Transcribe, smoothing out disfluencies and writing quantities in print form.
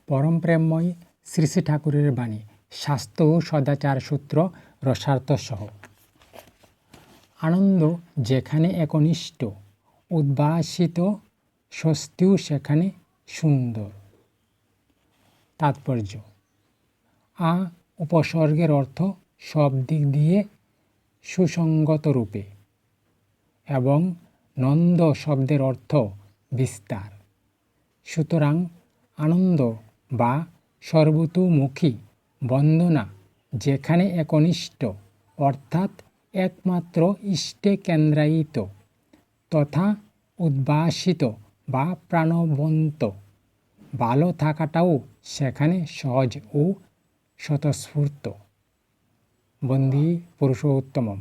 পরম প্রেমময় শ্রী শ্রী ঠাকুরের বাণী স্বাস্থ্য ও সদাচার সূত্র রসার্থ সহ। আনন্দ যেখানে একনিষ্ঠ, উদ্ভাসিত স্বস্তিও সেখানে সুন্দর। তাৎপর্য: আ উপসর্গের অর্থ সব দিক দিয়ে সুসংগত রূপে এবং নন্দ শব্দের অর্থ বিস্তার। সুতরাং আনন্দ বা সর্বতোমুখী বন্দনা যেখানে একনিষ্ঠ অর্থাৎ একমাত্র ইষ্টে কেন্দ্রায়িত তথা উদ্ভাসিত বা প্রাণবন্ত, ভালো থাকাটাও সেখানে সহজ ও স্বতঃস্ফূর্ত। বন্দে পুরুষোত্তমম।